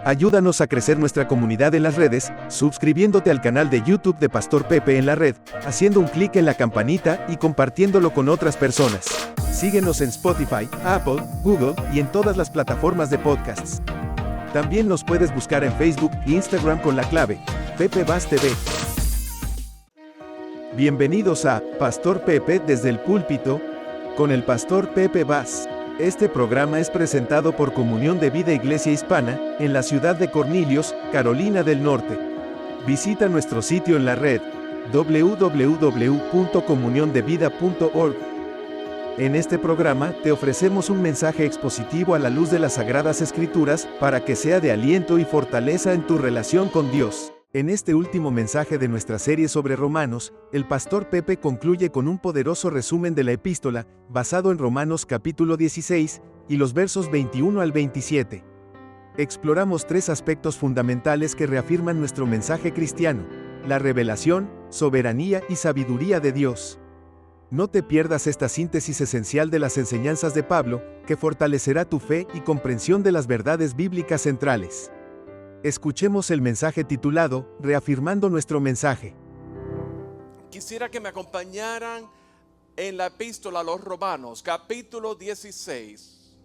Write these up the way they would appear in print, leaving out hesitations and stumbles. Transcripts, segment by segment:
Ayúdanos a crecer nuestra comunidad en las redes, suscribiéndote al canal de YouTube de Pastor Pepe en la red, haciendo un clic en la campanita y compartiéndolo con otras personas. Síguenos en Spotify, Apple, Google y en todas las plataformas de podcasts. También nos puedes buscar en Facebook e Instagram con la clave Pepe Vaz TV. Bienvenidos a Pastor Pepe desde el púlpito, con el Pastor Pepe Vaz. Este programa es presentado por Comunión de Vida Iglesia Hispana, en la ciudad de Cornelius, Carolina del Norte. Visita nuestro sitio en la red, www.comuniondevida.org. En este programa, te ofrecemos un mensaje expositivo a la luz de las Sagradas Escrituras, para que sea de aliento y fortaleza en tu relación con Dios. En este último mensaje de nuestra serie sobre Romanos, el Pastor Pepe concluye con un poderoso resumen de la epístola, basado en Romanos capítulo 16, y los versos 21 al 27. Exploramos tres aspectos fundamentales que reafirman nuestro mensaje cristiano: la revelación, soberanía y sabiduría de Dios. No te pierdas esta síntesis esencial de las enseñanzas de Pablo, que fortalecerá tu fe y comprensión de las verdades bíblicas centrales. Escuchemos el mensaje titulado, Reafirmando nuestro mensaje. Quisiera que me acompañaran en la epístola a los Romanos, capítulo 16.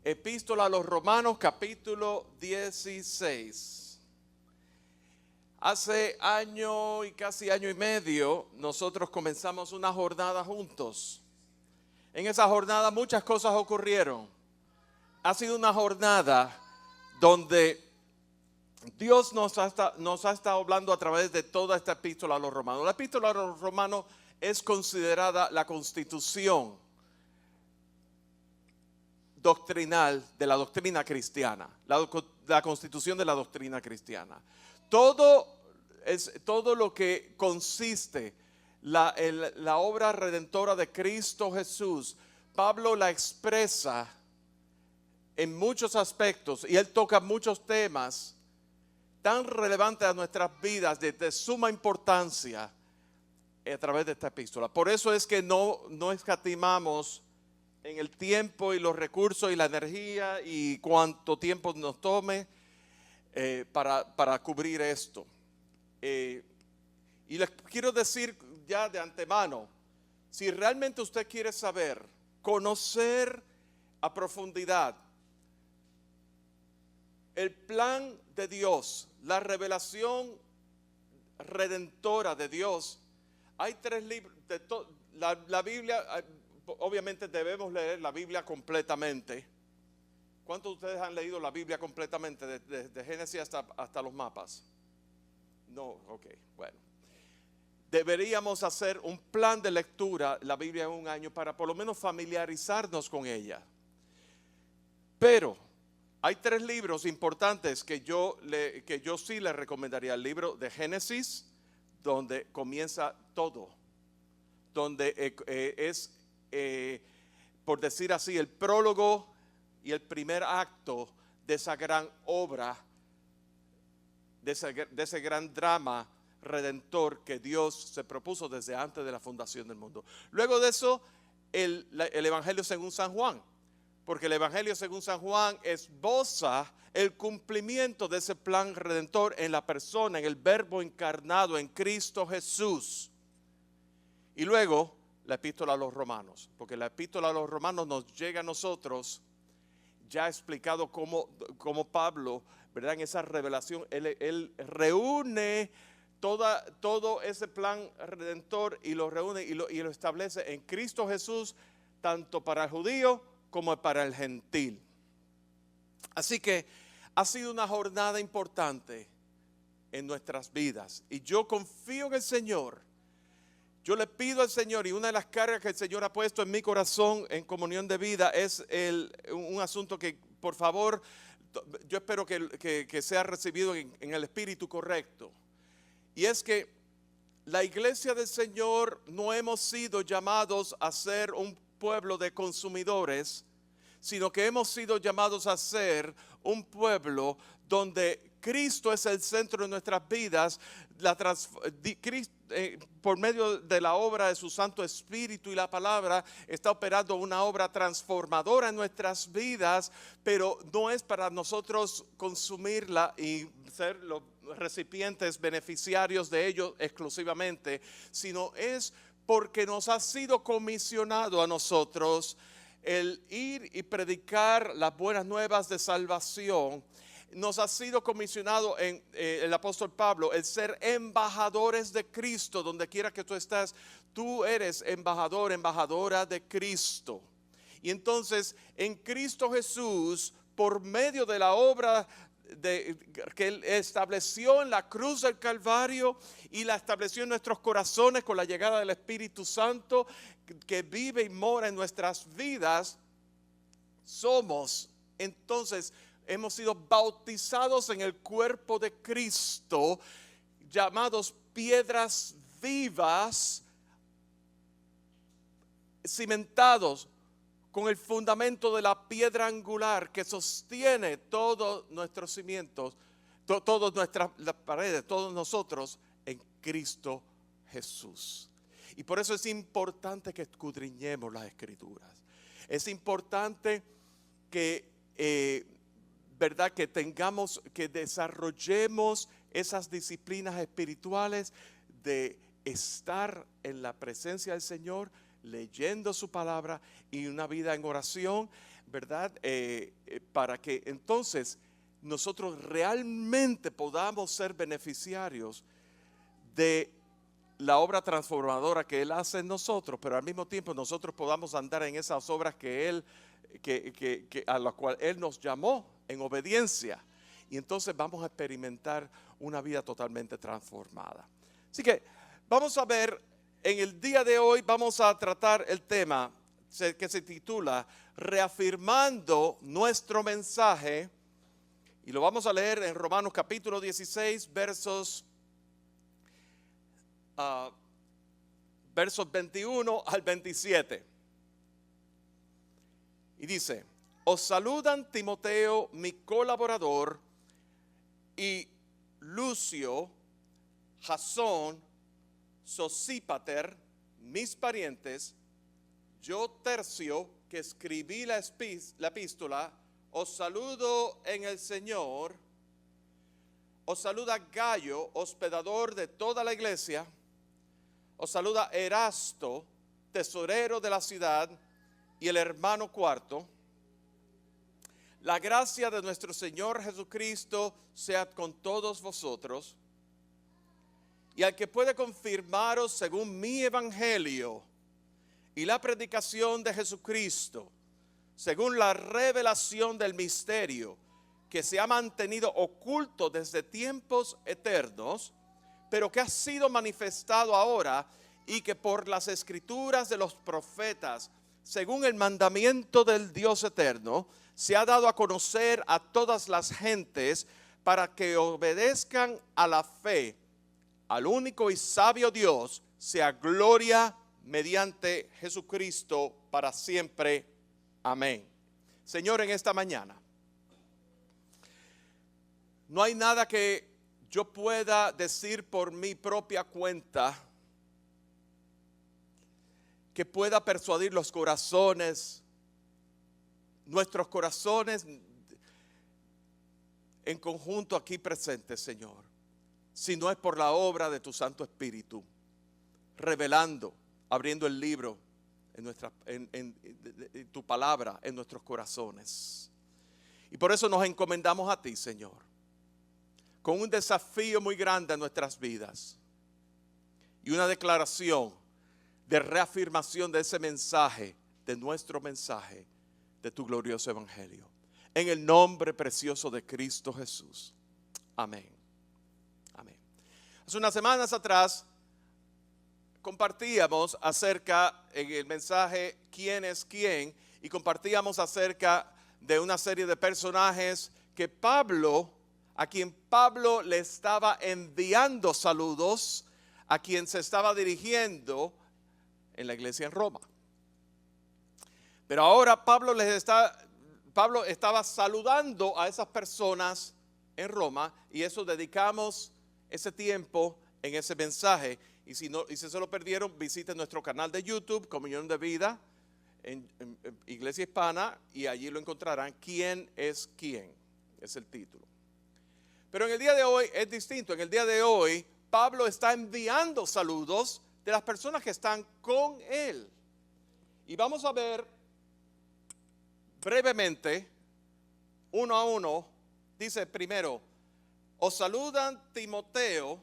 Epístola a los Romanos, capítulo 16. Hace año y casi año y medio, nosotros comenzamos una jornada juntos. En esa jornada muchas cosas ocurrieron. Ha sido una jornada donde Dios nos ha estado hablando a través de toda esta epístola a los romanos. La epístola a los romanos es considerada la constitución doctrinal de la doctrina cristiana. La constitución de la doctrina cristiana. Todo lo que consiste la obra redentora de Cristo Jesús, Pablo la expresa en muchos aspectos y él toca muchos temas tan relevantes a nuestras vidas, de suma importancia a través de esta epístola. Por eso es que no escatimamos en el tiempo y los recursos y la energía y cuánto tiempo nos tome para cubrir esto. Y les quiero decir ya de antemano, si realmente usted quiere saber, conocer a profundidad el plan de Dios, la revelación redentora de Dios, hay tres libros, la Biblia, obviamente debemos leer la Biblia completamente. ¿Cuántos de ustedes han leído la Biblia completamente, desde Génesis hasta los mapas? No, ok, bueno. Deberíamos hacer un plan de lectura, la Biblia en un año, para por lo menos familiarizarnos con ella. Pero hay tres libros importantes que yo sí le recomendaría. El libro de Génesis, donde comienza todo, donde es, por decir así, el prólogo y el primer acto de esa gran obra, de ese gran drama redentor que Dios se propuso desde antes de la fundación del mundo. Luego de eso, el Evangelio según San Juan, porque el Evangelio según San Juan esboza el cumplimiento de ese plan redentor en la persona, en el Verbo encarnado, en Cristo Jesús. Y luego la epístola a los Romanos, porque la epístola a los Romanos nos llega a nosotros ya explicado cómo Pablo, ¿verdad? En esa revelación, él reúne todo ese plan redentor y lo reúne y lo establece en Cristo Jesús, tanto para el judío como para el gentil. Así que ha sido una jornada importante en nuestras vidas y yo confío en el Señor. Yo le pido al Señor, y una de las cargas que el Señor ha puesto en mi corazón en Comunión de Vida es un asunto que, por favor, yo espero que sea recibido en el espíritu correcto. Y es que la iglesia del Señor no hemos sido llamados a ser un pueblo de consumidores, sino que hemos sido llamados a ser un pueblo donde Cristo es el centro de nuestras vidas, por medio de la obra de su Santo Espíritu y la palabra, está operando una obra transformadora en nuestras vidas, pero no es para nosotros consumirla y ser los recipientes beneficiarios de ello exclusivamente, sino es porque nos ha sido comisionado a nosotros el ir y predicar las buenas nuevas de salvación. Nos ha sido comisionado en el apóstol Pablo el ser embajadores de Cristo. Donde quiera que tú estás, tú eres embajador, embajadora de Cristo. Y entonces en Cristo Jesús, por medio de la obra que Él estableció en la cruz del Calvario y la estableció en nuestros corazones con la llegada del Espíritu Santo que vive y mora en nuestras vidas, hemos sido bautizados en el cuerpo de Cristo, llamados piedras vivas, cimentados con el fundamento de la piedra angular que sostiene todos nuestros cimientos, todas las paredes, todos nosotros en Cristo Jesús. Y por eso es importante que escudriñemos las Escrituras. Es importante que, ¿verdad? Que desarrollemos esas disciplinas espirituales de estar en la presencia del Señor, leyendo su palabra y una vida en oración, ¿verdad? Para que entonces nosotros realmente podamos ser beneficiarios de la obra transformadora que Él hace en nosotros, pero al mismo tiempo nosotros podamos andar en esas obras a las cuales Él nos llamó en obediencia. Y entonces vamos a experimentar una vida totalmente transformada. Así que vamos a ver, en el día de hoy vamos a tratar el tema que se titula Reafirmando nuestro mensaje. Y lo vamos a leer en Romanos capítulo 16, versos 21 al 27. Y dice: os saludan Timoteo, mi colaborador, y Lucio, Jasón, Sosípater, mis parientes. Yo, Tercio, que escribí la epístola, os saludo en el Señor. Os saluda Gayo, hospedador de toda la iglesia. Os saluda Erasto, tesorero de la ciudad, y el hermano Cuarto. La gracia de nuestro Señor Jesucristo sea con todos vosotros. Y al que puede confirmaros según mi evangelio y la predicación de Jesucristo, según la revelación del misterio que se ha mantenido oculto desde tiempos eternos, pero que ha sido manifestado ahora y que por las escrituras de los profetas, según el mandamiento del Dios eterno, se ha dado a conocer a todas las gentes para que obedezcan a la fe. Al único y sabio Dios sea gloria mediante Jesucristo para siempre. Amén. Señor, en esta mañana, no hay nada que yo pueda decir por mi propia cuenta que pueda persuadir los corazones, nuestros corazones en conjunto aquí presentes, Señor, si no es por la obra de tu Santo Espíritu, revelando, abriendo el libro en tu palabra en nuestros corazones. Y por eso nos encomendamos a ti, Señor, con un desafío muy grande en nuestras vidas y una declaración de reafirmación de ese mensaje, de nuestro mensaje, de tu glorioso evangelio. En el nombre precioso de Cristo Jesús. Amén. Amén. Hace unas semanas atrás compartíamos acerca en el mensaje ¿Quién es quién? Y compartíamos acerca de una serie de personajes que a quien Pablo le estaba enviando saludos, a quien se estaba dirigiendo en la iglesia en Roma. Pero ahora Pablo estaba saludando a esas personas en Roma, y eso dedicamos ese tiempo en ese mensaje. Y si se lo perdieron, visiten nuestro canal de YouTube, Comunión de Vida, en Iglesia Hispana, y allí lo encontrarán. ¿Quién es quién? Es el título. Pero en el día de hoy es distinto. En el día de hoy, Pablo está enviando saludos de las personas que están con él. Y vamos a ver brevemente, uno a uno. Dice primero, os saludan Timoteo,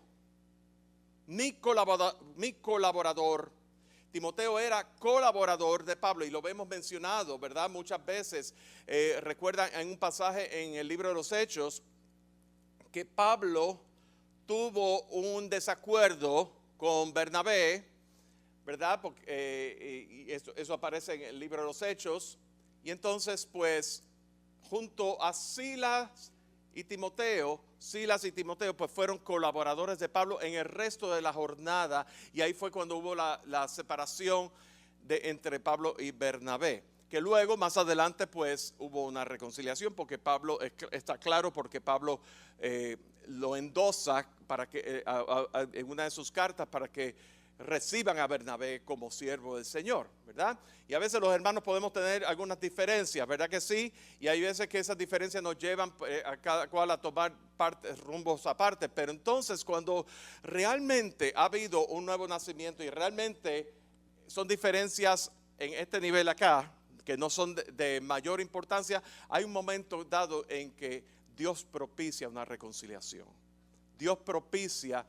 mi colaborador. Timoteo era colaborador de Pablo y lo hemos mencionado, ¿verdad? Muchas veces, recuerdan en un pasaje en el libro de los Hechos, que Pablo tuvo un desacuerdo con Bernabé, ¿verdad? Porque, eso aparece en el libro de los Hechos. Y entonces, pues, junto a Silas y Timoteo pues fueron colaboradores de Pablo en el resto de la jornada, y ahí fue cuando hubo la separación entre Pablo y Bernabé, que luego más adelante pues hubo una reconciliación, porque Pablo, está claro, porque Pablo lo endosa para que, en una de sus cartas, para que reciban a Bernabé como siervo del Señor, ¿verdad? Y a veces los hermanos podemos tener algunas diferencias, ¿verdad que sí? Y hay veces que esas diferencias nos llevan a cada cual a tomar rumbos aparte. Pero entonces, cuando realmente ha habido un nuevo nacimiento y realmente son diferencias en este nivel acá, que no son de mayor importancia, hay un momento dado en que Dios propicia una reconciliación. Dios propicia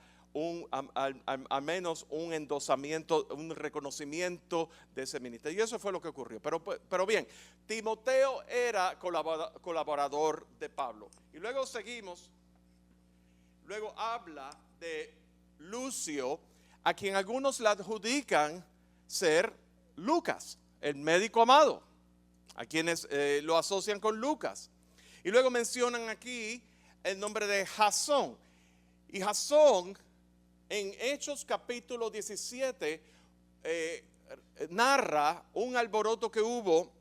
al menos un endosamiento, un reconocimiento de ese ministerio. Y eso fue lo que ocurrió. Pero bien, Timoteo era colaborador de Pablo. Y luego seguimos. Luego habla de Lucio, a quien algunos le adjudican ser Lucas, el médico amado, a quienes lo asocian con Lucas. Y luego mencionan aquí el nombre de Jasón. Y Jasón, en Hechos capítulo 17, narra un alboroto que hubo,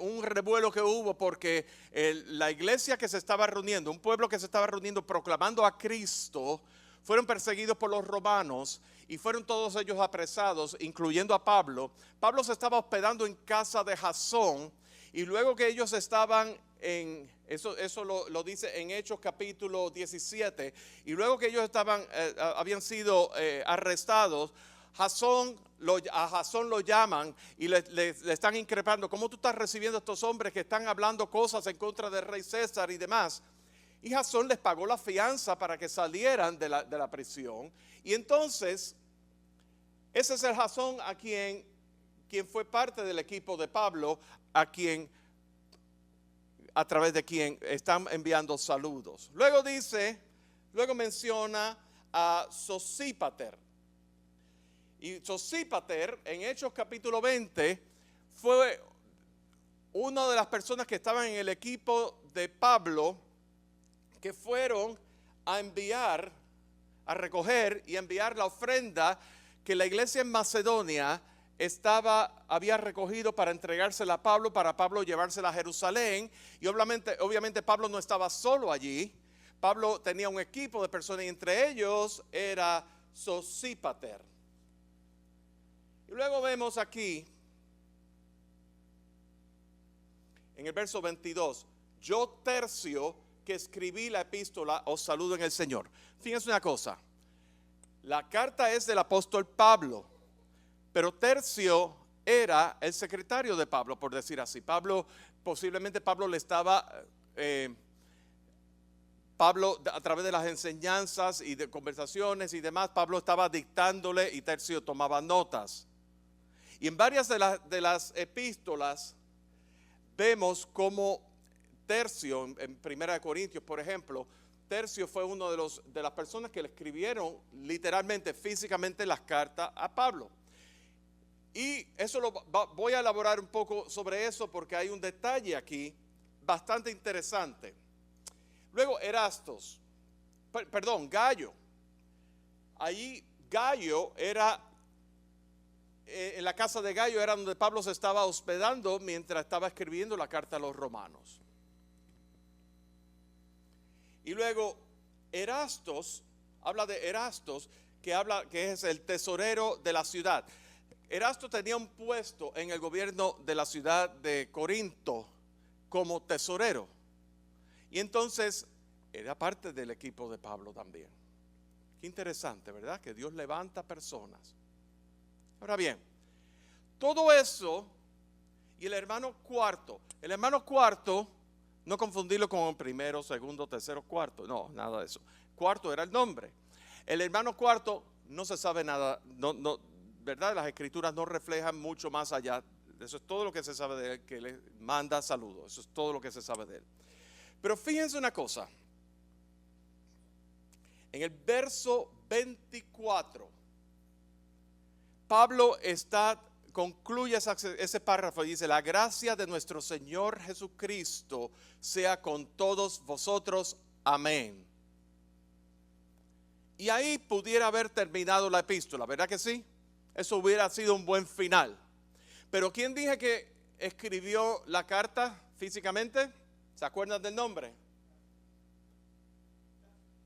un revuelo que hubo, porque la iglesia que se estaba reuniendo, un pueblo que se estaba reuniendo proclamando a Cristo, fueron perseguidos por los romanos y fueron todos ellos apresados, incluyendo a Pablo. Pablo se estaba hospedando en casa de Jasón, y luego que ellos estaban eso lo dice en Hechos capítulo 17, y luego que ellos habían sido arrestados, a Jasón lo llaman y le están increpando: ¿cómo tú estás recibiendo a estos hombres que están hablando cosas en contra del rey César y demás? Y Jasón les pagó la fianza para que salieran de la prisión. Y entonces, ese es el Jasón a quien fue parte del equipo de Pablo, a través de quien están enviando saludos. Luego menciona a Sosípater. Y Sosípater, en Hechos capítulo 20, fue una de las personas que estaban en el equipo de Pablo, que fueron a recoger y enviar la ofrenda que la iglesia en Macedonia había recogido para entregársela a Pablo, para Pablo llevársela a Jerusalén. Y obviamente Pablo no estaba solo allí. Pablo tenía un equipo de personas, y entre ellos era Sosípater. Y luego vemos aquí, en el verso 22, yo Tercio, que escribí la epístola, os saludo en el Señor. Fíjense una cosa, la carta es del apóstol Pablo, pero Tercio era el secretario de Pablo, por decir así. Posiblemente Pablo le estaba, a través de las enseñanzas y de conversaciones y demás, Pablo estaba dictándole y Tercio tomaba notas. Y en varias de las epístolas vemos como Tercio, en 1 Corintios, por ejemplo, Tercio fue uno de las personas que le escribieron literalmente, físicamente, las cartas a Pablo. Y eso voy a elaborar un poco sobre eso, porque hay un detalle aquí bastante interesante. Luego Gallo. Allí Gallo era, en la casa de Gallo era donde Pablo se estaba hospedando mientras estaba escribiendo la carta a los romanos. Y luego Erastos, habla de Erastos, que es el tesorero de la ciudad. Erasto tenía un puesto en el gobierno de la ciudad de Corinto como tesorero. Y entonces era parte del equipo de Pablo también. Qué interesante, ¿verdad? Que Dios levanta personas. Ahora bien, todo eso y el hermano Cuarto. El hermano Cuarto, no confundirlo con el primero, segundo, tercero, cuarto. No, nada de eso. Cuarto era el nombre. El hermano Cuarto no se sabe nada, ¿verdad? Las escrituras no reflejan mucho más allá. Eso es todo lo que se sabe de él, que le manda saludos. Eso es todo lo que se sabe de él. Pero fíjense una cosa. En el verso 24, Pablo concluye ese párrafo y dice: la gracia de nuestro Señor Jesucristo sea con todos vosotros. Amén. Y ahí pudiera haber terminado la epístola, ¿verdad que sí? Eso hubiera sido un buen final. Pero ¿quién dije que escribió la carta físicamente? ¿Se acuerdan del nombre?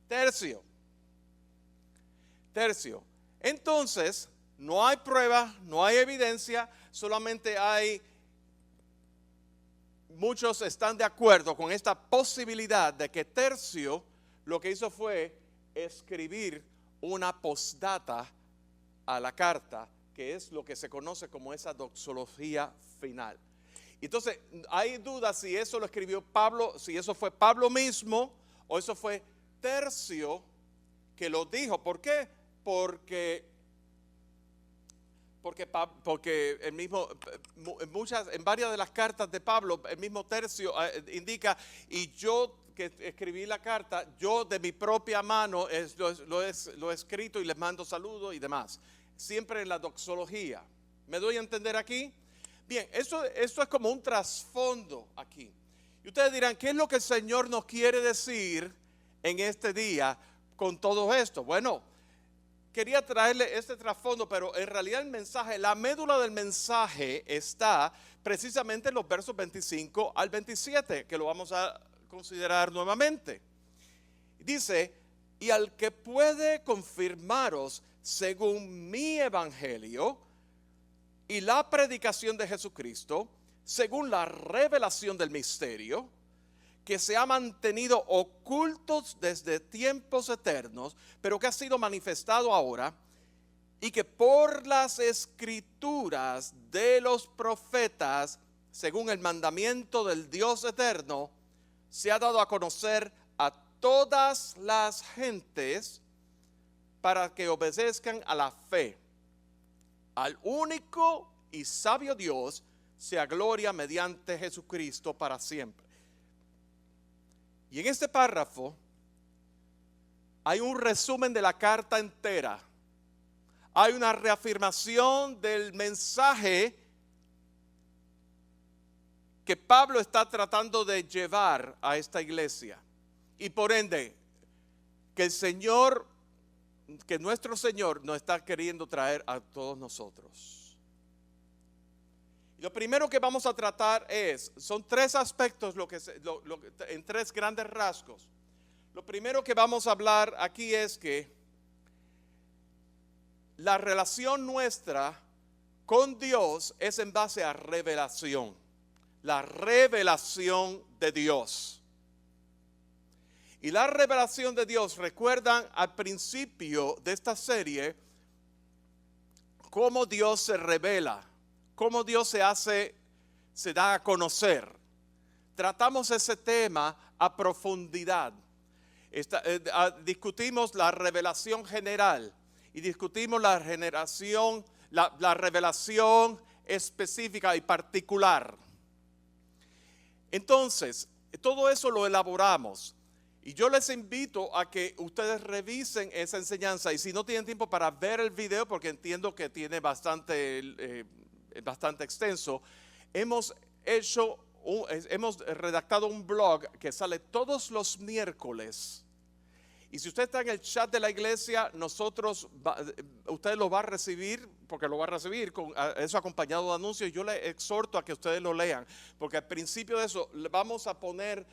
Tercio. Entonces, no hay prueba, no hay evidencia, solamente muchos están de acuerdo con esta posibilidad de que Tercio lo que hizo fue escribir una postdata a la carta, que es lo que se conoce como esa doxología final. Entonces, hay dudas si eso lo escribió Pablo, si eso fue Pablo mismo o eso fue Tercio que lo dijo. ¿Por qué? Porque el mismo, en varias de las cartas de Pablo, el mismo Tercio indica: y yo que escribí la carta, yo de mi propia mano lo he escrito y les mando saludos y demás. Siempre en la doxología. ¿Me doy a entender aquí? Bien, eso es como un trasfondo aquí. Y ustedes dirán: ¿qué es lo que el Señor nos quiere decir en este día con todo esto? Bueno, quería traerle este trasfondo, pero en realidad el mensaje, la médula del mensaje está precisamente en los versos 25 al 27, que lo vamos a considerar nuevamente. Dice: y al que puede confirmaros según mi evangelio y la predicación de Jesucristo, según la revelación del misterio, que se ha mantenido ocultos desde tiempos eternos, pero que ha sido manifestado ahora, y que por las escrituras de los profetas, según el mandamiento del Dios eterno, se ha dado a conocer a todas las gentes para que obedezcan a la fe. Al único y sabio Dios sea gloria mediante Jesucristo para siempre. Y en este párrafo hay un resumen de la carta entera. Hay una reafirmación del mensaje que Pablo está tratando de llevar a esta iglesia. Y por ende, que nuestro Señor nos está queriendo traer a todos nosotros. Y lo primero que vamos a tratar son tres aspectos en tres grandes rasgos. Lo primero que vamos a hablar aquí es que la relación nuestra con Dios es en base a revelación. La revelación de Dios. Y la revelación de Dios, recuerdan al principio de esta serie, cómo Dios se revela, cómo Dios se da a conocer. Tratamos ese tema a profundidad. Discutimos la revelación general y discutimos la revelación específica y particular. Entonces, todo eso lo elaboramos. Y yo les invito a que ustedes revisen esa enseñanza. Y si no tienen tiempo para ver el video, porque entiendo que tiene bastante extenso, hemos redactado un blog que sale todos los miércoles. Y si usted está en el chat de la iglesia, usted lo va a recibir, porque lo va a recibir con eso acompañado de anuncios. Yo le exhorto a que ustedes lo lean, porque al principio de eso vamos a poner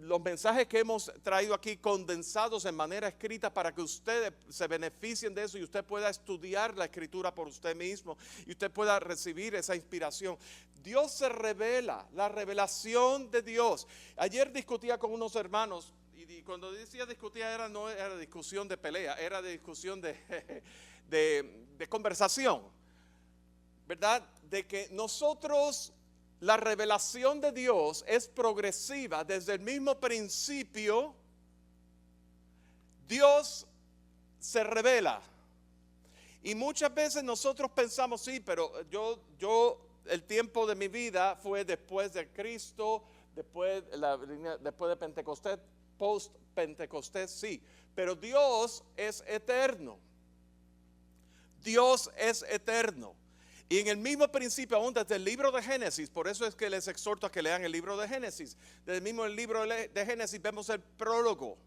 los mensajes que hemos traído aquí condensados en manera escrita para que ustedes se beneficien de eso y usted pueda estudiar la escritura por usted mismo y usted pueda recibir esa inspiración. Dios se revela, la revelación de Dios. Ayer discutía con unos hermanos y cuando decía discutía no era discusión de pelea, era de discusión de conversación, ¿verdad? De que nosotros... La revelación de Dios es progresiva desde el mismo principio. Dios se revela. Y muchas veces nosotros pensamos, sí, pero el tiempo de mi vida fue después de Cristo, después de Pentecostés, post-Pentecostés, sí. Pero Dios es eterno. Dios es eterno. Y en el mismo principio, aún desde el libro de Génesis, por eso es que les exhorto a que lean el libro de Génesis. Desde el mismo libro de Génesis vemos el prólogo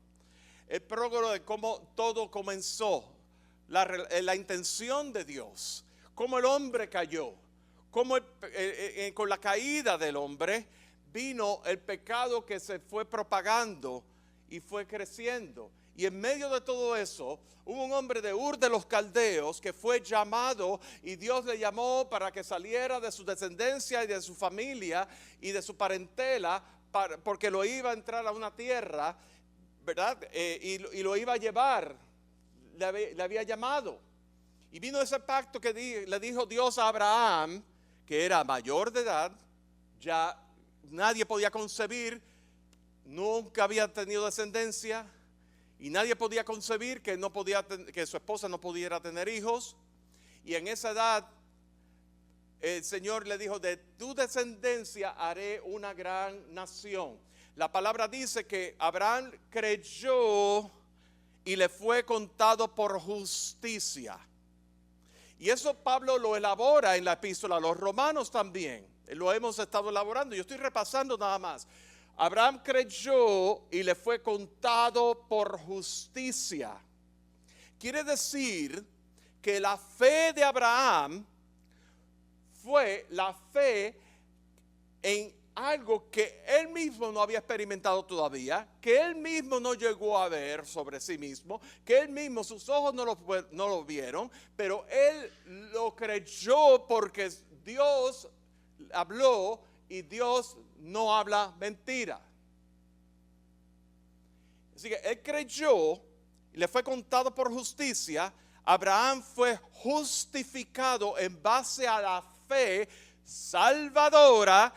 de cómo todo comenzó, la intención de Dios, cómo el hombre cayó, cómo con la caída del hombre vino el pecado que se fue propagando y fue creciendo. Y en medio de todo eso, hubo un hombre de Ur de los Caldeos que fue llamado y Dios le llamó para que saliera de su descendencia y de su familia y de su parentela, porque lo iba a entrar a una tierra, ¿verdad? Y lo iba a llevar, le había llamado. Y vino ese pacto que le dijo Dios a Abraham, que era mayor de edad, ya nadie podía concebir, nunca había tenido descendencia. Y nadie podía concebir que su esposa no pudiera tener hijos. Y en esa edad el Señor le dijo, de tu descendencia haré una gran nación. La palabra dice que Abraham creyó y le fue contado por justicia. Y eso Pablo lo elabora en la epístola a los romanos también. Lo hemos estado elaborando. Yo estoy repasando nada más. Abraham creyó y le fue contado por justicia. Quiere decir que la fe de Abraham fue la fe en algo que él mismo no había experimentado todavía, que él mismo no llegó a ver sobre sí mismo, que él mismo, sus ojos no lo vieron, pero él lo creyó porque Dios habló y Dios no habla mentira. Así que él creyó y le fue contado por justicia. Abraham fue justificado en base a la fe salvadora.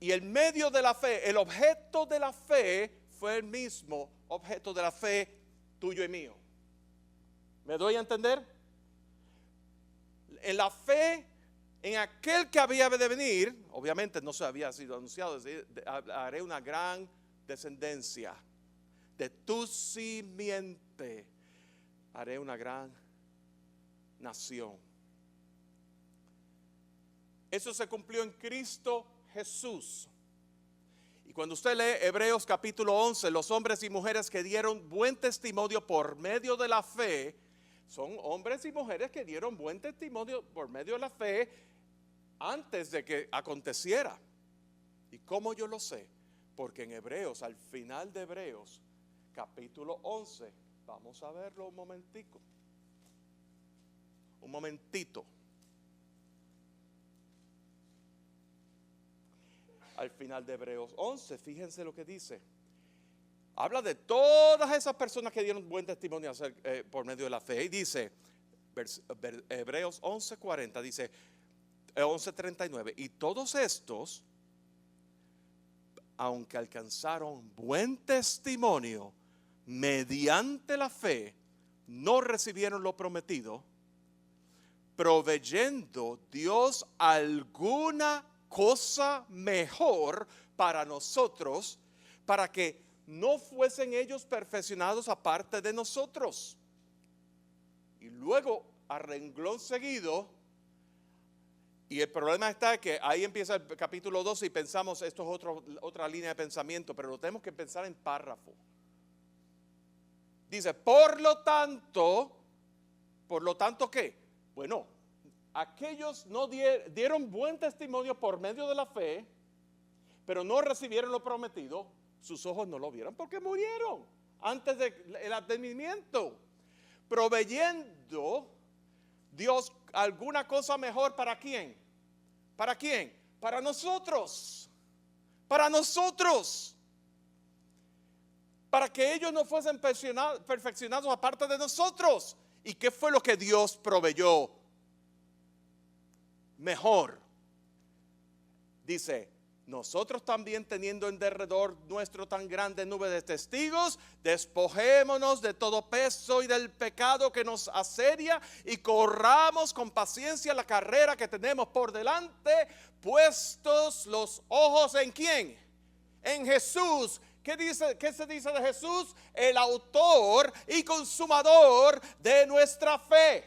Y en medio de la fe, el objeto de la fe fue el mismo objeto de la fe tuyo y mío. ¿Me doy a entender? En la fe en aquel que había de venir, obviamente no se había sido anunciado, haré una gran descendencia, de tu simiente haré una gran nación. Eso se cumplió en Cristo Jesús. Y cuando usted lee Hebreos capítulo 11, los hombres y mujeres que dieron buen testimonio por medio de la fe, son hombres y mujeres que dieron buen testimonio por medio de la fe antes de que aconteciera. ¿Y cómo yo lo sé? Porque en Hebreos, al final de Hebreos, capítulo 11, vamos a verlo un momentito. Al final de Hebreos 11, fíjense lo que dice. Habla de todas esas personas que dieron buen testimonio por medio de la fe. Y dice, Hebreos 11:40, dice, 11:39, y todos estos, aunque alcanzaron buen testimonio mediante la fe, no recibieron lo prometido, proveyendo Dios alguna cosa mejor para nosotros, para que no fuesen ellos perfeccionados aparte de nosotros. Y luego, a renglón seguido, y el problema está que ahí empieza el capítulo 12 y pensamos, esto es otra línea de pensamiento, pero lo tenemos que pensar en párrafo. Dice, por lo tanto, ¿qué? Bueno, aquellos no dieron buen testimonio por medio de la fe, pero no recibieron lo prometido, sus ojos no lo vieron porque murieron antes del advenimiento. Proveyendo Dios alguna cosa mejor, ¿para quién? ¿Para quién? Para nosotros. Para nosotros. Para que ellos no fuesen perfeccionados aparte de nosotros. ¿Y qué fue lo que Dios proveyó? Mejor. Dice, nosotros también teniendo en derredor nuestro tan grande nube de testigos, despojémonos de todo peso y del pecado que nos asedia y corramos con paciencia la carrera que tenemos por delante, puestos los ojos ¿en quién? En Jesús. ¿Qué se dice de Jesús? El autor y consumador de nuestra fe.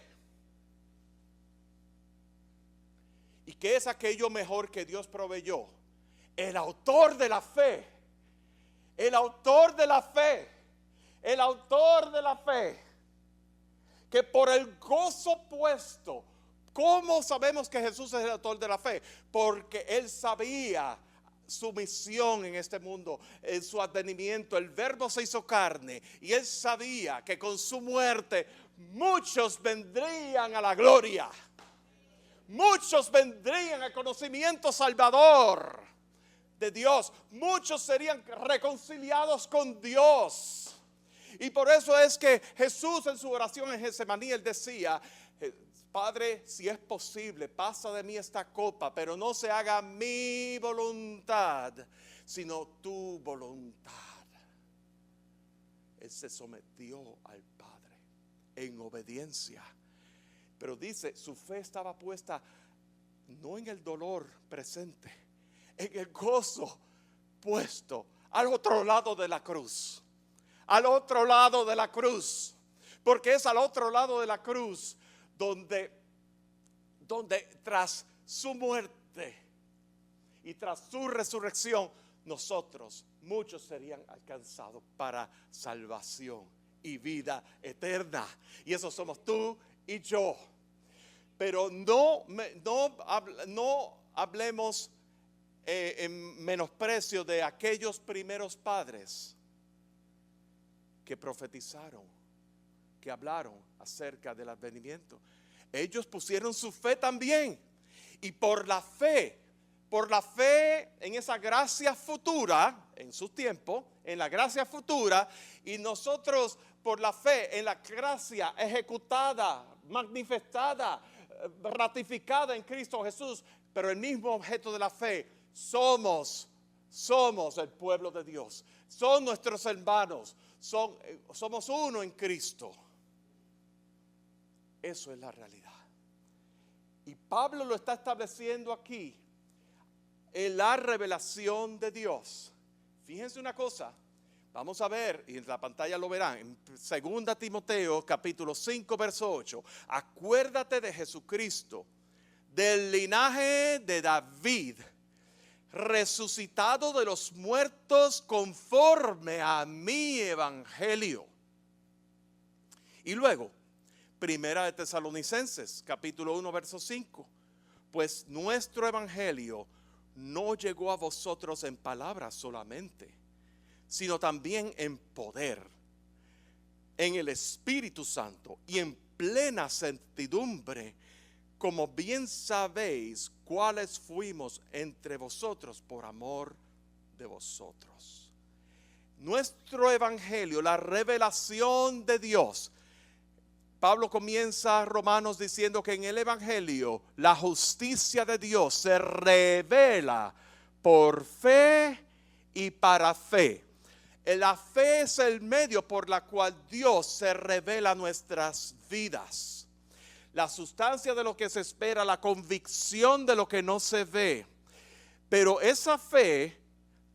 ¿Y qué es aquello mejor que Dios proveyó? El autor de la fe. El autor de la fe. El autor de la fe. Que por el gozo puesto. ¿Cómo sabemos que Jesús es el autor de la fe? Porque Él sabía su misión en este mundo, en su advenimiento. El Verbo se hizo carne y Él sabía que con su muerte muchos vendrían a la gloria. Muchos vendrían al conocimiento salvador de Dios. Muchos serían reconciliados con Dios. Y por eso es que Jesús en su oración en Getsemaní, Él decía, Padre, si es posible, pasa de mí esta copa, pero no se haga mi voluntad, sino tu voluntad. Él se sometió al Padre en obediencia. Pero dice, su fe estaba puesta no en el dolor presente, en el gozo puesto al otro lado de la cruz. Al otro lado de la cruz. Porque es al otro lado de la cruz donde tras su muerte y tras su resurrección, muchos serían alcanzados para salvación y vida eterna. Y eso somos tú y yo. Pero no hablemos en menosprecio de aquellos primeros padres que profetizaron, que hablaron acerca del advenimiento. Ellos pusieron su fe también. Y por la fe en esa gracia futura, en su tiempo, en la gracia futura, y nosotros por la fe en la gracia ejecutada, manifestada, ratificada en Cristo Jesús, pero el mismo objeto de la fe, somos el pueblo de Dios, son nuestros hermanos, somos uno en Cristo. Eso es la realidad. Y Pablo lo está estableciendo aquí en la revelación de Dios. Fíjense una cosa, vamos a ver, y en la pantalla lo verán, en 2 Timoteo capítulo 5 verso 8. Acuérdate de Jesucristo, del linaje de David, resucitado de los muertos conforme a mi evangelio. Y luego, 1 Tesalonicenses capítulo 1 verso 5. Pues nuestro evangelio no llegó a vosotros en palabras solamente, sino también en poder, en el Espíritu Santo y en plena certidumbre, como bien sabéis cuáles fuimos entre vosotros por amor de vosotros. Nuestro evangelio, la revelación de Dios. Pablo comienza Romanos diciendo que en el evangelio la justicia de Dios se revela por fe y para fe. La fe es el medio por la cual Dios se revela a nuestras vidas. La sustancia de lo que se espera, la convicción de lo que no se ve. Pero esa fe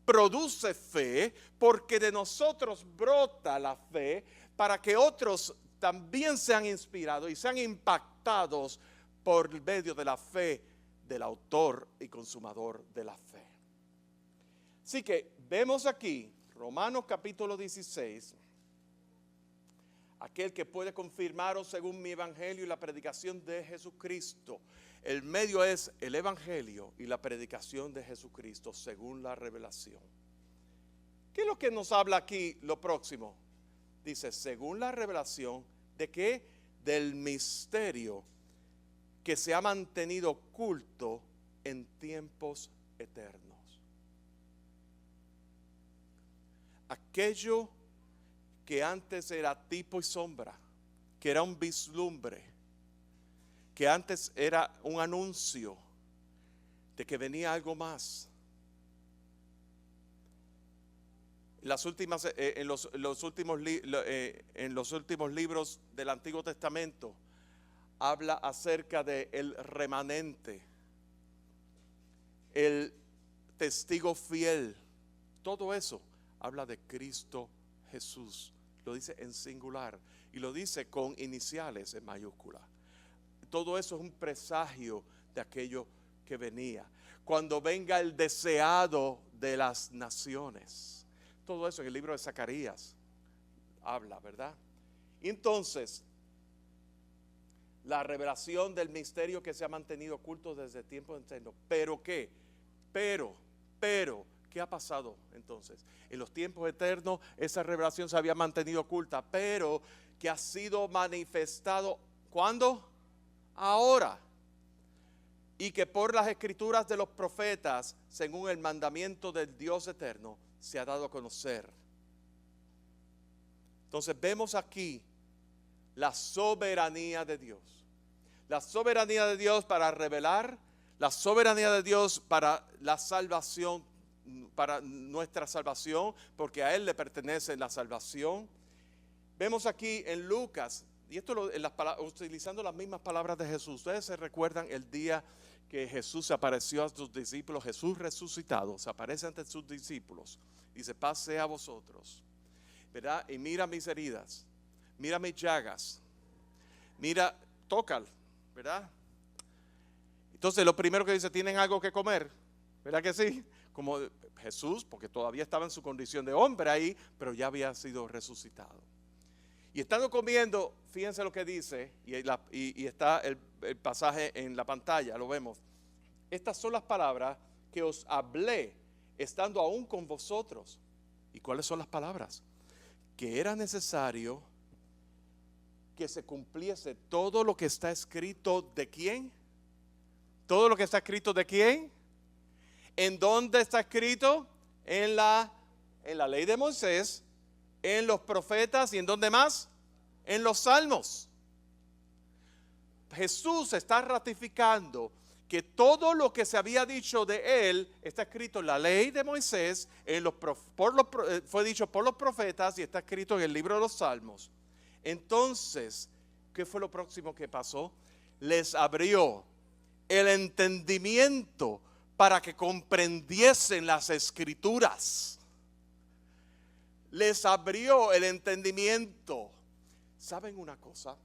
produce fe porque de nosotros brota la fe para que otros también sean inspirados y sean impactados por medio de la fe del autor y consumador de la fe. Así que vemos aquí, Romanos capítulo 16, aquel que puede confirmaros según mi evangelio y la predicación de Jesucristo, El medio es el evangelio y la predicación de Jesucristo según la revelación. ¿Qué es lo que nos habla aquí lo próximo? Dice, según la revelación, ¿de qué? Del misterio que se ha mantenido oculto en tiempos eternos. Aquello que antes era tipo y sombra, que era un vislumbre, que antes era un anuncio de que venía algo más. En los últimos libros del Antiguo Testamento habla acerca del remanente, el testigo fiel. Todo eso habla de Cristo Jesús. Lo dice en singular y lo dice con iniciales en mayúscula. Todo eso es un presagio de aquello que venía. Cuando venga el deseado de las naciones. Todo eso en el libro de Zacarías habla, ¿verdad? Entonces, la revelación del misterio que se ha mantenido oculto desde tiempos eternos. ¿Pero qué? Pero, ¿qué ha pasado entonces? En los tiempos eternos esa revelación se había mantenido oculta, pero que ha sido manifestado, ¿cuándo? Ahora. Y que por las escrituras de los profetas, según el mandamiento del Dios eterno, se ha dado a conocer. Entonces vemos aquí la soberanía de Dios. La soberanía de Dios para revelar, la soberanía de Dios para la salvación, para nuestra salvación, porque a Él le pertenece la salvación. Vemos aquí en Lucas, y esto utilizando las mismas palabras de Jesús. Ustedes se recuerdan el día que Jesús se apareció a sus discípulos, Jesús resucitado, se aparece ante sus discípulos. Dice, paz sea a vosotros, ¿verdad? Y mira mis heridas, mira mis llagas, mira, tócal, ¿verdad? Entonces lo primero que dice, ¿tienen algo que comer? ¿Verdad que sí? Como Jesús, porque todavía estaba en su condición de hombre ahí, pero ya había sido resucitado. Y estando comiendo, fíjense lo que dice, y está el pasaje en la pantalla, lo vemos. Estas son las palabras que os hablé estando aún con vosotros. ¿Y cuáles son las palabras? Que era necesario que se cumpliese todo lo que está escrito ¿de quién? Todo lo que está escrito ¿de quién? ¿En dónde está escrito? En la ley de Moisés, en los profetas y ¿en dónde más? En los salmos. Jesús está ratificando que todo lo que se había dicho de Él está escrito en la ley de Moisés, fue dicho por los profetas y está escrito en el libro de los salmos. Entonces, ¿qué fue lo próximo que pasó? Les abrió el entendimiento para que comprendiesen las escrituras. Les abrió el entendimiento. ¿Saben una cosa?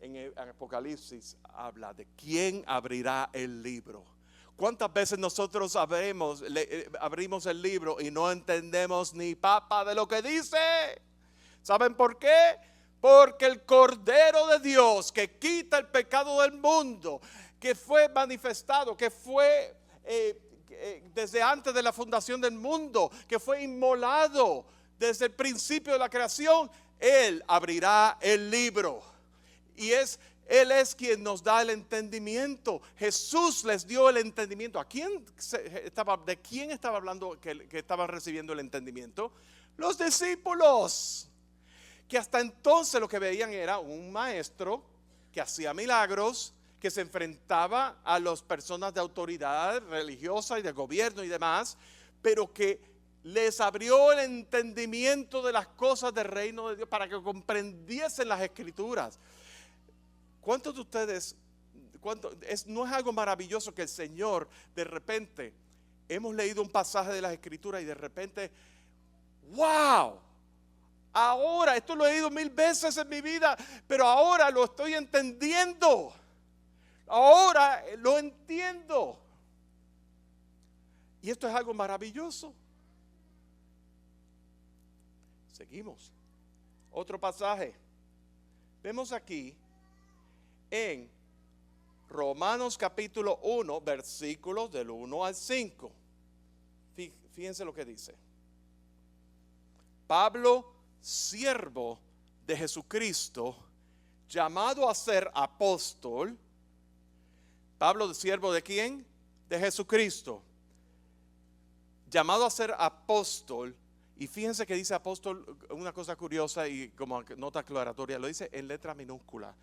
En Apocalipsis habla de quién abrirá el libro. ¿Cuántas veces nosotros abrimos el libro y no entendemos ni papa de lo que dice? ¿Saben por qué? Porque el Cordero de Dios que quita el pecado del mundo, que fue manifestado, que fue desde antes de la fundación del mundo, que fue inmolado desde el principio de la creación, Él abrirá el libro. Y Él es quien nos da el entendimiento. Jesús les dio el entendimiento. ¿De quién estaba hablando que estaban recibiendo el entendimiento? Los discípulos, que hasta entonces lo que veían era un maestro que hacía milagros, que se enfrentaba a las personas de autoridad religiosa y de gobierno y demás, pero que les abrió el entendimiento de las cosas del reino de Dios para que comprendiesen las escrituras. ¿Cuántos de ustedes, no es algo maravilloso que el Señor de repente, hemos leído un pasaje de las escrituras y de repente, wow, ahora, esto lo he leído 1000 veces en mi vida, pero ahora lo estoy entendiendo, ahora lo entiendo. Y esto es algo maravilloso. Seguimos. Otro pasaje. Vemos aquí en Romanos capítulo 1, versículos del 1 al 5. Fíjense lo que dice. Pablo, siervo de Jesucristo, llamado a ser apóstol. Pablo, siervo de quién? De Jesucristo. Llamado a ser apóstol. Y fíjense que dice apóstol, una cosa curiosa y como nota aclaratoria, lo dice en letra minúscula.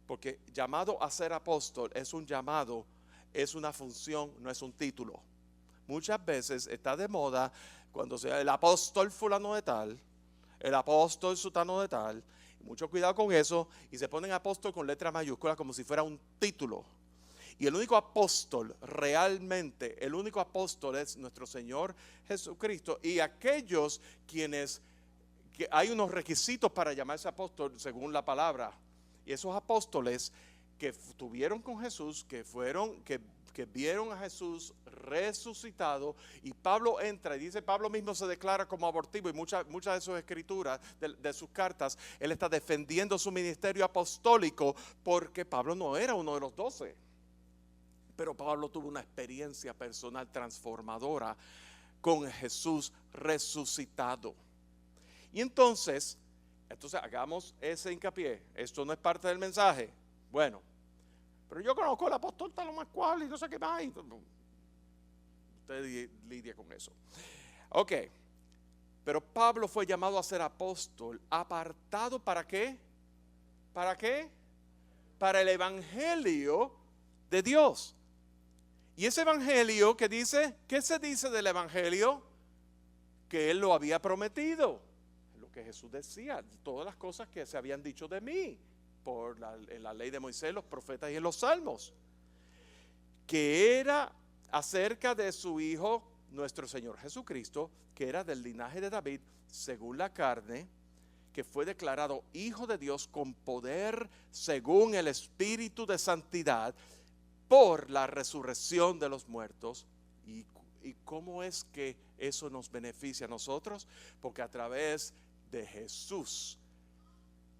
Porque llamado a ser apóstol es un llamado, es una función, no es un título. Muchas veces está de moda cuando sea el apóstol fulano de tal, el apóstol sutano de tal. Mucho cuidado con eso, y se ponen apóstol con letra mayúscula como si fuera un título. Y el único apóstol, realmente, el único apóstol es nuestro Señor Jesucristo. Y aquellos quienes, que hay unos requisitos para llamarse apóstol según la palabra. Y esos apóstoles que estuvieron con Jesús, que vieron a Jesús resucitado, y Pablo entra y dice, Pablo mismo se declara como abortivo, y muchas de sus escrituras, de sus cartas, él está defendiendo su ministerio apostólico, porque Pablo no era uno de los 12. Pero Pablo tuvo una experiencia personal transformadora con Jesús resucitado. Y entonces hagamos ese hincapié. Esto no es parte del mensaje. Bueno, pero yo conozco al apóstol tal o más cual y no sé qué más. Usted lidia con eso. Ok, pero Pablo fue llamado a ser apóstol, apartado ¿para qué? ¿Para qué? Para el evangelio de Dios. Y ese evangelio que dice, ¿qué se dice del evangelio? Que él lo había prometido. Lo que Jesús decía, todas las cosas que se habían dicho de mí en la ley de Moisés, los profetas y en los salmos. Que era acerca de su Hijo, nuestro Señor Jesucristo, que era del linaje de David, según la carne, que fue declarado Hijo de Dios con poder según el Espíritu de Santidad, por la resurrección de los muertos. ¿Y cómo es que eso nos beneficia a nosotros? Porque a través de Jesús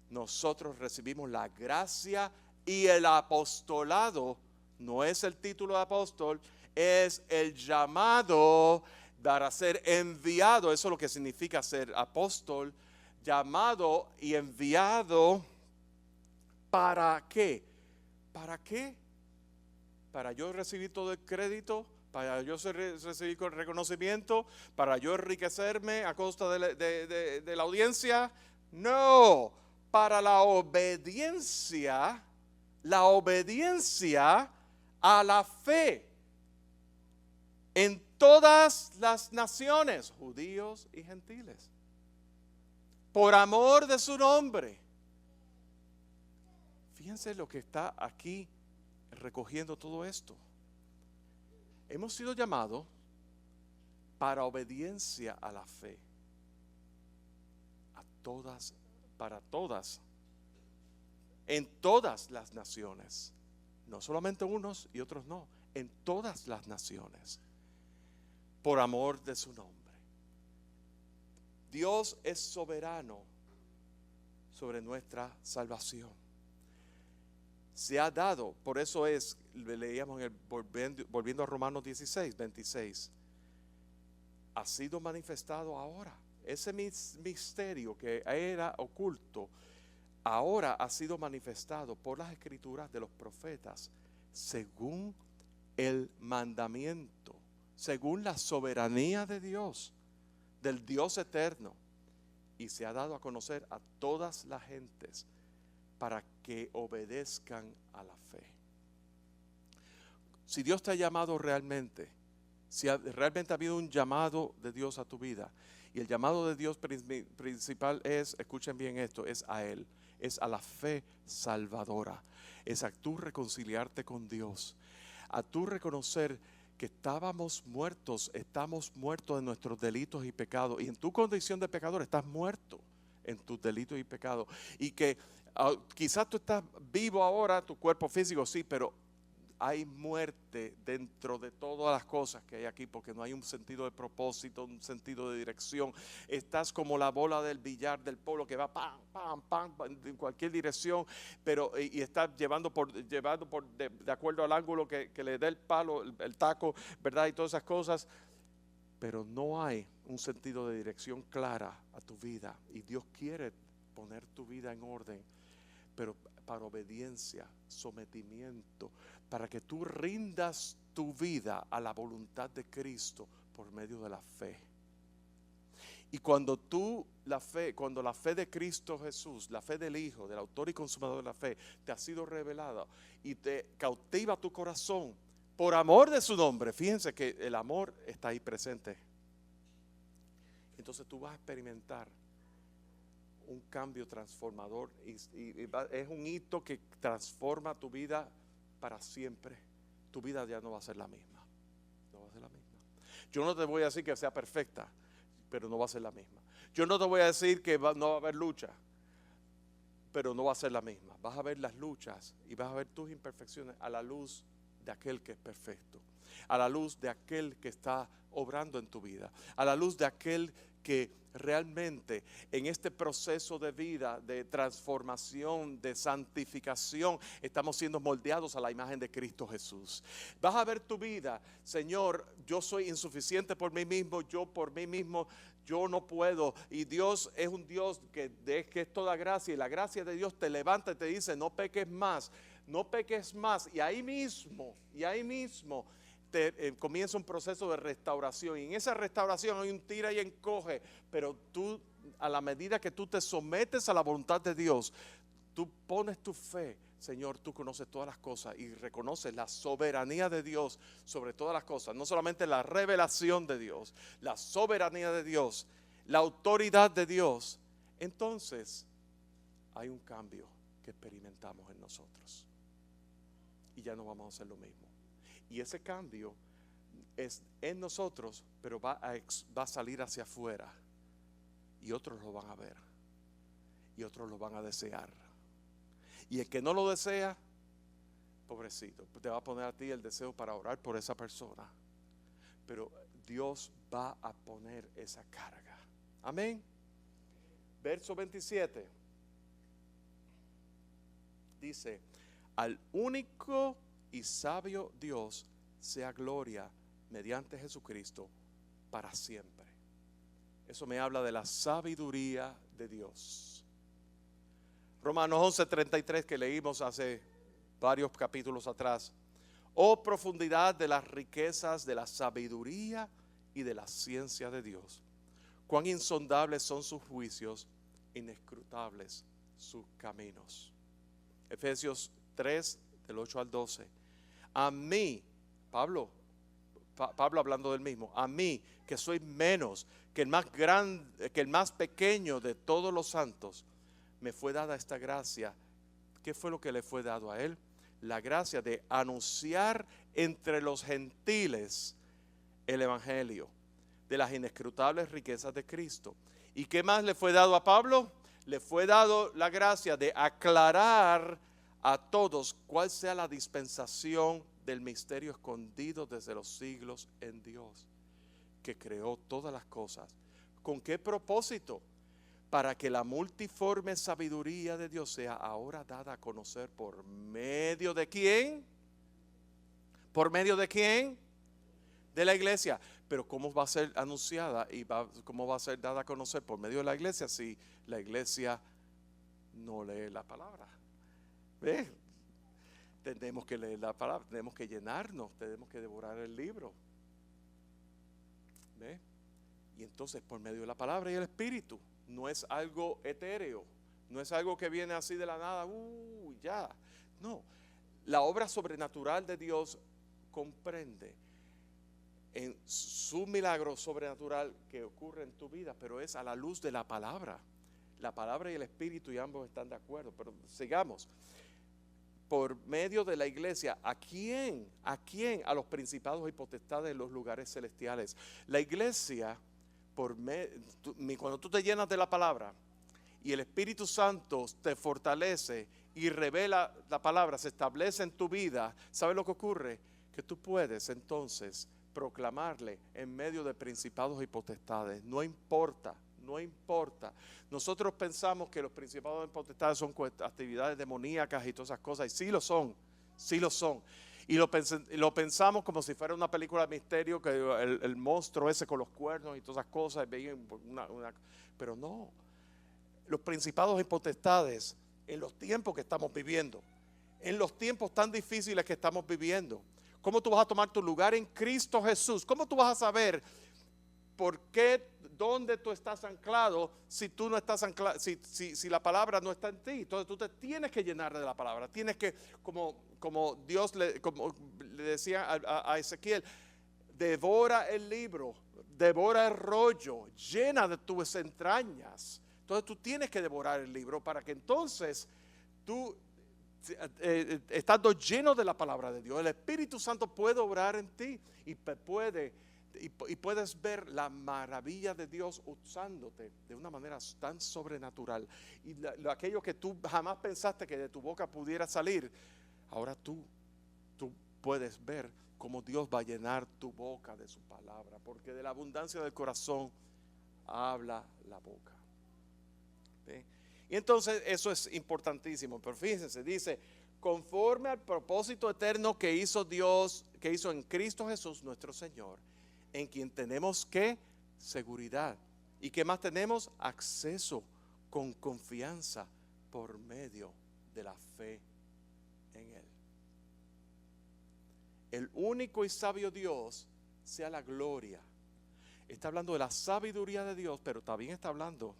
nosotros recibimos la gracia y el apostolado. No es el título de apóstol, es el llamado para ser enviado. Eso es lo que significa ser apóstol, llamado y enviado. ¿Para qué? ¿Para qué? Para yo recibir todo el crédito, para yo recibir el reconocimiento, para yo enriquecerme a costa de la audiencia. No, para la obediencia a la fe en todas las naciones, judíos y gentiles, por amor de su nombre. Fíjense lo que está aquí recogiendo todo esto. Hemos sido llamados para obediencia a la fe, para todas, en todas las naciones, no solamente unos y otros no, en todas las naciones, por amor de su nombre. Dios es soberano sobre nuestra salvación. Se ha dado, por eso leíamos volviendo a Romanos 16, 26, ha sido manifestado ahora. Ese misterio que era oculto, ahora ha sido manifestado por las escrituras de los profetas, según el mandamiento, según la soberanía de Dios, del Dios eterno, y se ha dado a conocer a todas las gentes, para que obedezcan a la fe. Si Dios te ha llamado realmente, si realmente ha habido un llamado de Dios a tu vida, y el llamado de Dios principal es, escuchen bien esto, es a Él, es a la fe salvadora, es a tú reconciliarte con Dios, a tú reconocer que estamos muertos en nuestros delitos y pecados, y en tu condición de pecador estás muerto en tus delitos y pecados, y que quizás tú estás vivo ahora, tu cuerpo físico sí, pero hay muerte dentro de todas las cosas que hay aquí, porque no hay un sentido de propósito, un sentido de dirección. Estás como la bola del billar del polo que va pam, pam, pam, en cualquier dirección, pero y está llevando de acuerdo al ángulo que le dé el palo, el taco, ¿verdad? Y todas esas cosas. Pero no hay un sentido de dirección clara a tu vida. Y Dios quiere poner tu vida en orden, pero para obediencia, sometimiento, para que tú rindas tu vida a la voluntad de Cristo por medio de la fe. Y cuando la fe de Cristo Jesús, la fe del Hijo, del autor y consumador de la fe, te ha sido revelada y te cautiva tu corazón por amor de su nombre, fíjense que el amor está ahí presente. Entonces tú vas a experimentar un cambio transformador y es un hito que transforma tu vida para siempre. Tu vida ya no va a ser la misma. No va a ser la misma. Yo no te voy a decir que sea perfecta, pero no va a ser la misma. Yo no te voy a decir que no va a haber lucha, pero no va a ser la misma. Vas a ver las luchas y vas a ver tus imperfecciones a la luz de aquel que es perfecto, a la luz de aquel que está obrando en tu vida, a la luz de aquel que realmente en este proceso de vida, de transformación, de santificación, estamos siendo moldeados a la imagen de Cristo Jesús. Vas a ver tu vida, Señor, yo soy insuficiente por mí mismo, yo no puedo, y Dios es un Dios que es toda gracia, y la gracia de Dios te levanta y te dice, no peques más, y ahí mismo, comienza un proceso de restauración, y en esa restauración hay un tira y encoge, pero tú, a la medida que tú te sometes a la voluntad de Dios, tú pones tu fe. Señor, tú conoces todas las cosas y reconoces la soberanía de Dios sobre todas las cosas, no solamente la revelación de Dios, la soberanía de Dios, la autoridad de Dios. Entonces hay un cambio que experimentamos en nosotros y ya no vamos a hacer lo mismo. Y ese cambio es en nosotros, pero va a salir hacia afuera. Y otros lo van a ver. Y otros lo van a desear. Y el que no lo desea, pobrecito, te va a poner a ti el deseo para orar por esa persona. Pero Dios va a poner esa carga. Amén. Verso 27. Dice, al único y sabio Dios sea gloria mediante Jesucristo para siempre. Eso me habla de la sabiduría de Dios. Romanos 11:33 que leímos hace varios capítulos atrás. Oh profundidad de las riquezas de la sabiduría y de la ciencia de Dios. Cuán insondables son sus juicios, inescrutables sus caminos. Efesios 3 del 8 al 12. A mí, Pablo hablando del mismo, a mí que soy menos que el más grande, que el más pequeño de todos los santos, me fue dada esta gracia. ¿Qué fue lo que le fue dado a él? La gracia de anunciar entre los gentiles el evangelio de las inescrutables riquezas de Cristo. ¿Y qué más le fue dado a Pablo? Le fue dado la gracia de aclarar a todos cuál sea la dispensación del misterio escondido desde los siglos en Dios, que creó todas las cosas. ¿Con qué propósito? Para que la multiforme sabiduría de Dios sea ahora dada a conocer por medio de ¿quién? ¿Por medio de quién? De la iglesia. Pero ¿cómo va a ser anunciada y cómo va a ser dada a conocer por medio de la iglesia si la iglesia no lee la palabra? ¿Ve? Tenemos que leer la palabra, tenemos que llenarnos, tenemos que devorar el libro. ¿Ve? Y entonces por medio de la palabra y el Espíritu, no es algo etéreo, no es algo que viene así de la nada, ya. No, la obra sobrenatural de Dios comprende en su milagro sobrenatural que ocurre en tu vida, pero es a la luz de la palabra. La palabra y el Espíritu y ambos están de acuerdo, pero sigamos. Por medio de la iglesia, ¿a quién? ¿A quién? A los principados y potestades de los lugares celestiales. La iglesia, cuando tú te llenas de la palabra y el Espíritu Santo te fortalece y revela la palabra, se establece en tu vida, ¿sabe lo que ocurre? Que tú puedes entonces proclamarle en medio de principados y potestades. No importa, no importa. Nosotros pensamos que los principados y potestades son actividades demoníacas y todas esas cosas, y sí lo son, sí lo son. Y lo pensamos como si fuera una película de misterio, que el monstruo ese con los cuernos y todas esas cosas, pero no. Los principados y potestades en los tiempos que estamos viviendo, en los tiempos tan difíciles que estamos viviendo, ¿cómo tú vas a tomar tu lugar en Cristo Jesús? ¿Cómo tú vas a saber por qué, dónde tú estás anclado si tú no estás anclado, si la palabra no está en ti? Entonces tú te tienes que llenar de la palabra, tienes que, como Dios le decía a Ezequiel, devora el libro, devora el rollo, llena de tus entrañas. Entonces tú tienes que devorar el libro para que entonces tú, estando lleno de la palabra de Dios, el Espíritu Santo puede obrar en ti y puedes ver la maravilla de Dios usándote de una manera tan sobrenatural. Y aquello que tú jamás pensaste que de tu boca pudiera salir, ahora tú puedes ver cómo Dios va a llenar tu boca de su palabra, porque de la abundancia del corazón habla la boca. ¿Sí? Y entonces eso es importantísimo, pero fíjense, dice, conforme al propósito eterno que hizo Dios, que hizo en Cristo Jesús nuestro Señor, en quien tenemos ¿qué? Seguridad. ¿Y qué más tenemos? Acceso con confianza por medio de la fe en Él. El único y sabio Dios sea la gloria. Está hablando de la sabiduría de Dios, pero también está hablando,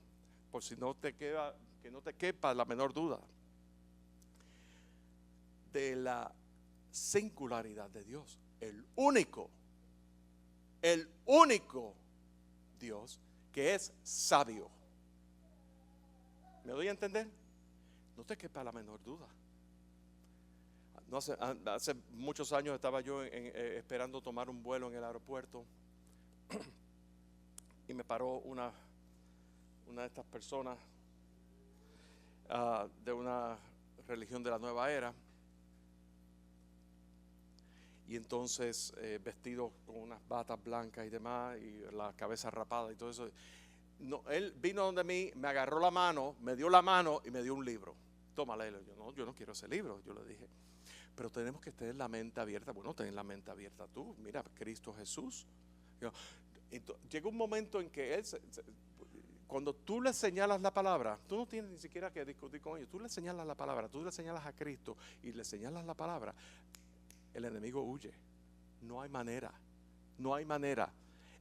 por si no te queda, que no te quepa la menor duda, de la singularidad de Dios. El único Dios que es sabio. ¿Me doy a entender? No te quepa la menor duda. No hace muchos años estaba yo esperando tomar un vuelo en el aeropuerto y me paró una de estas personas de una religión de la nueva era, y entonces vestido con unas batas blancas y demás y la cabeza rapada y todo eso. No, él vino donde mí, me agarró la mano, me dio la mano y me dio un libro. Toma, léelo. Yo no quiero ese libro, yo le dije. Pero tenemos que tener la mente abierta. Bueno, ten la mente abierta tú. Mira, Cristo Jesús. Llega un momento en que él, cuando tú le señalas la palabra, tú no tienes ni siquiera que discutir con ellos. Tú le señalas la palabra, tú le señalas a Cristo y le señalas la palabra. El enemigo huye. No hay manera. No hay manera.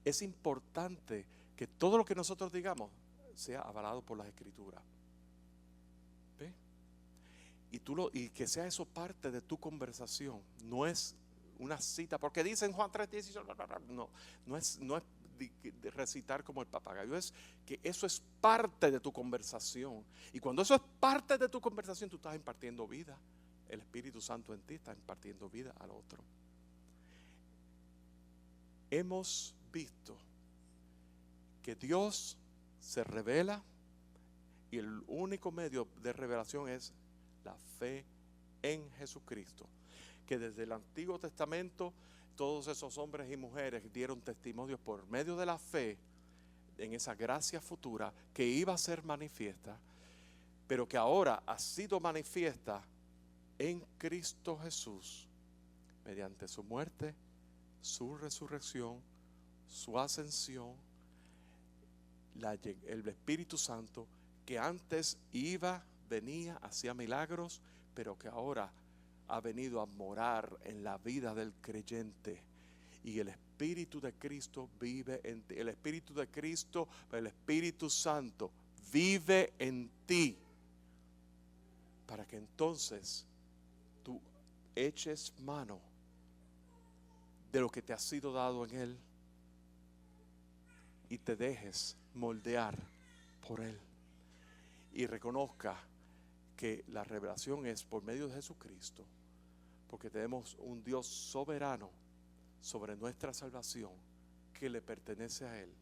Es importante que todo lo que nosotros digamos sea avalado por las Escrituras. ¿Ve? Y que sea eso parte de tu conversación. No es una cita, porque dicen Juan 3:18, no es de recitar como el papagayo, es que eso es parte de tu conversación. Y cuando eso es parte de tu conversación, tú estás impartiendo vida. El Espíritu Santo en ti está impartiendo vida al otro. Hemos visto que Dios se revela y el único medio de revelación es la fe en Jesucristo, que desde el Antiguo Testamento todos esos hombres y mujeres dieron testimonio por medio de la fe en esa gracia futura que iba a ser manifiesta, pero que ahora ha sido manifiesta en Cristo Jesús mediante su muerte, su resurrección, su ascensión, el Espíritu Santo que antes venía, hacía milagros, pero que ahora ha venido a morar en la vida del creyente. Y el Espíritu de Cristo vive en ti. El Espíritu de Cristo, el Espíritu Santo vive en ti, para que entonces tú eches mano de lo que te ha sido dado en Él y te dejes moldear por Él y reconozca que la revelación es por medio de Jesucristo, porque tenemos un Dios soberano sobre nuestra salvación que le pertenece a Él.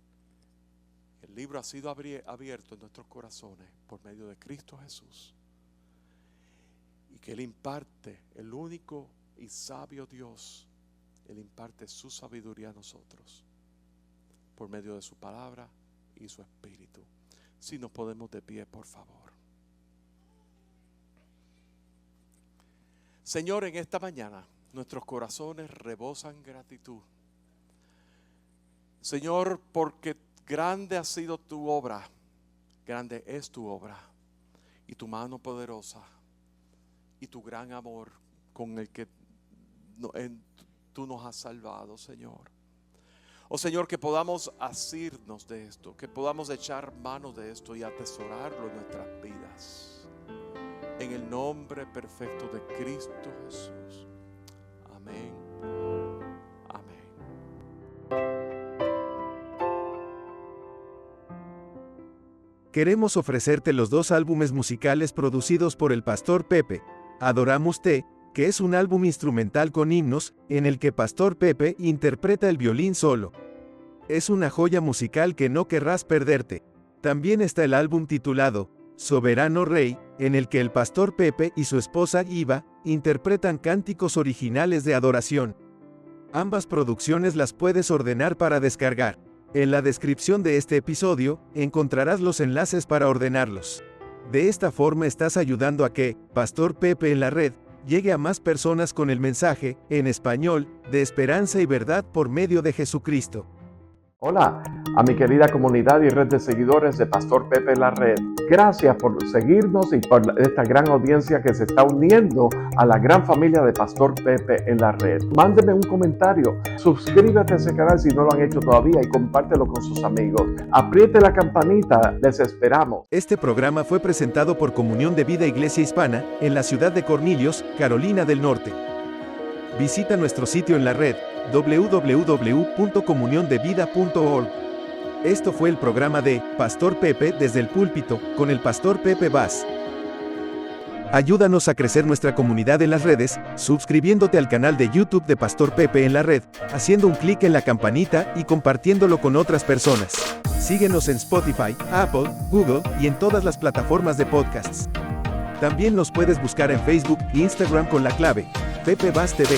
El libro ha sido abierto en nuestros corazones por medio de Cristo Jesús. y que Él imparte, el único y sabio Dios, Él imparte su sabiduría a nosotros por medio de su palabra y su espíritu. Si nos podemos de pie, por favor. Señor, en esta mañana nuestros corazones rebosan gratitud. Señor, porque grande ha sido tu obra, grande es tu obra y tu mano poderosa y tu gran amor con el que tú nos has salvado, Señor. Oh Señor, que podamos asirnos de esto, que podamos echar mano de esto y atesorarlo en nuestras vidas. En el nombre perfecto de Cristo Jesús. Amén. Amén. Queremos ofrecerte los 2 álbumes musicales producidos por el Pastor Pepe. Adoramos Te, que es un álbum instrumental con himnos, en el que Pastor Pepe interpreta el violín solo. Es una joya musical que no querrás perderte. También está el álbum titulado Soberano Rey, en el que el Pastor Pepe y su esposa Iva interpretan cánticos originales de adoración. Ambas producciones las puedes ordenar para descargar. En la descripción de este episodio, encontrarás los enlaces para ordenarlos. De esta forma estás ayudando a que Pastor Pepe en la red llegue a más personas con el mensaje, en español, de esperanza y verdad por medio de Jesucristo. Hola a mi querida comunidad y red de seguidores de Pastor Pepe en la red. Gracias por seguirnos y por esta gran audiencia que se está uniendo a la gran familia de Pastor Pepe en la red. Mándeme un comentario, suscríbete a ese canal si no lo han hecho todavía y compártelo con sus amigos. Apriete la campanita, les esperamos. Este programa fue presentado por Comunión de Vida Iglesia Hispana, en la ciudad de Cornelius, Carolina del Norte. Visita nuestro sitio en la red, www.comuniondevida.org. Esto fue el programa de Pastor Pepe desde el púlpito, con el Pastor Pepe Vaz. Ayúdanos a crecer nuestra comunidad en las redes, suscribiéndote al canal de YouTube de Pastor Pepe en la red, haciendo un clic en la campanita y compartiéndolo con otras personas. Síguenos en Spotify, Apple, Google y en todas las plataformas de podcasts. También nos puedes buscar en Facebook e Instagram con la clave Pepe Vaz TV.